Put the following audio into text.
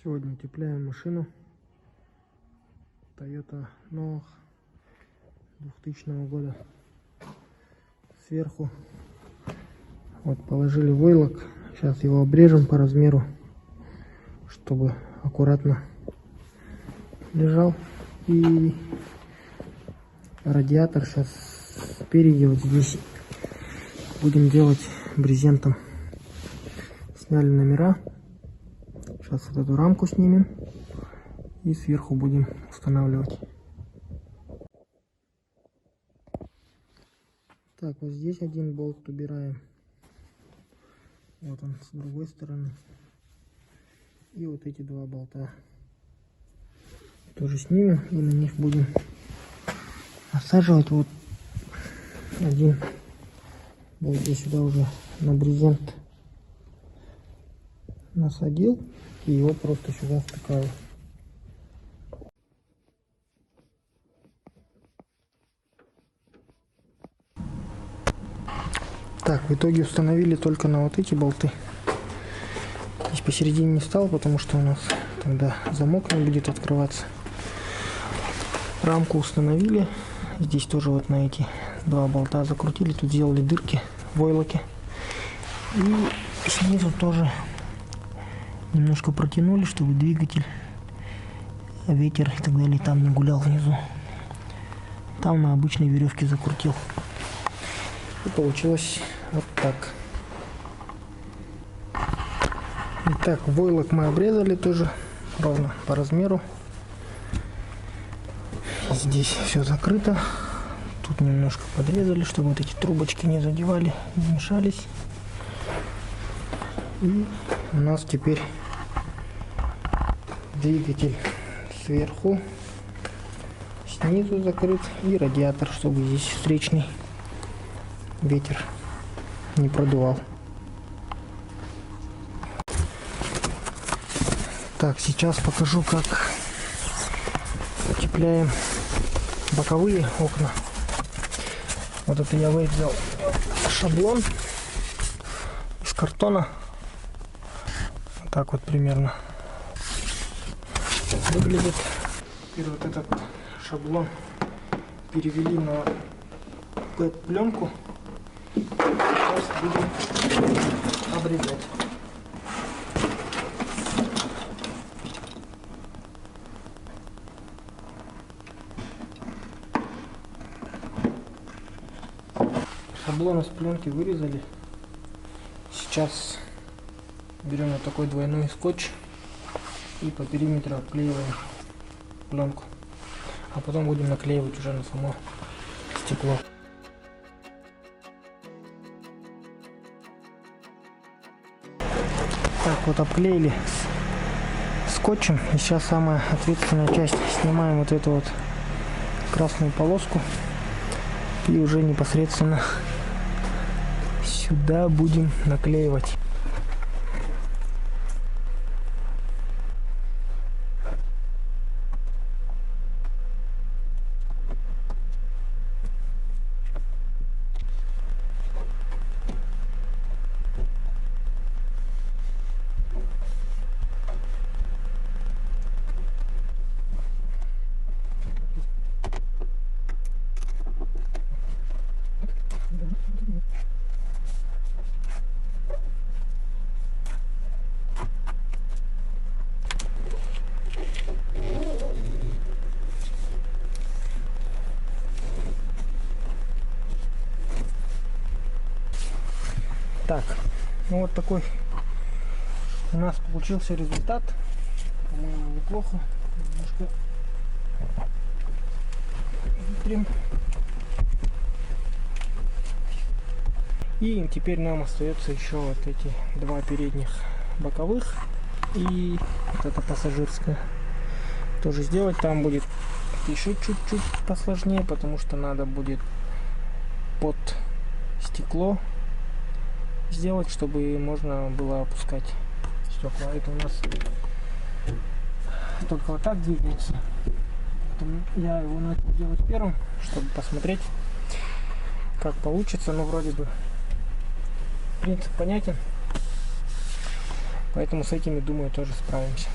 Сегодня утепляем машину Toyota Noah 2000 года. Сверху вот положили войлок. Сейчас его обрежем по размеру, чтобы аккуратно лежал. И радиатор сейчас спереди вот здесь будем делать брезентом. Сняли номера. Сейчас вот эту рамку снимем и сверху будем устанавливать. Так, вот здесь один болт убираем. Вот он с другой стороны. И вот эти два болта тоже снимем и на них будем насаживать. Вот один болт я сюда уже на брезент насадил и его просто сюда втыкаю. Так, в итоге установили только на вот эти болты. Здесь посередине не стал, потому что у нас тогда замок не будет открываться. Рамку установили. Здесь тоже вот на эти два болта закрутили. Тут сделали дырки в войлоке. И снизу тоже немножко протянули, чтобы двигатель, ветер и так далее там не гулял внизу. Там на обычной веревке закрутил. И получилось вот так. Итак, войлок мы обрезали тоже ровно по размеру. Здесь все закрыто. Тут немножко подрезали, чтобы вот эти трубочки не задевали, не мешались. И у нас теперь двигатель сверху, снизу закрыт, и радиатор, чтобы здесь встречный ветер не продувал. Так, сейчас покажу, как утепляем боковые окна. Вот это я вырезал шаблон из картона. Вот так вот примерно выглядит. Теперь вот этот шаблон перевели на пленку. Сейчас будем обрезать. Шаблон из пленки вырезали. Сейчас берем вот такой двойной скотч и по периметру обклеиваем пленку, а потом будем наклеивать уже на само стекло. Так, вот обклеили скотчем, и сейчас самая ответственная часть. Снимаем вот эту вот красную полоску и уже непосредственно сюда будем наклеивать. Так, ну вот такой у нас получился результат. По-моему, неплохо. Немножко вытрем. И теперь нам остается еще вот эти два передних боковых и вот эта пассажирская тоже сделать. Там будет еще чуть-чуть посложнее, потому что надо будет под стекло сделать, чтобы можно было опускать стекла. Это у нас только вот так двигается. Поэтому я его начал делать первым, чтобы посмотреть, как получится. Но вроде бы принцип понятен, поэтому с этими, думаю, тоже справимся.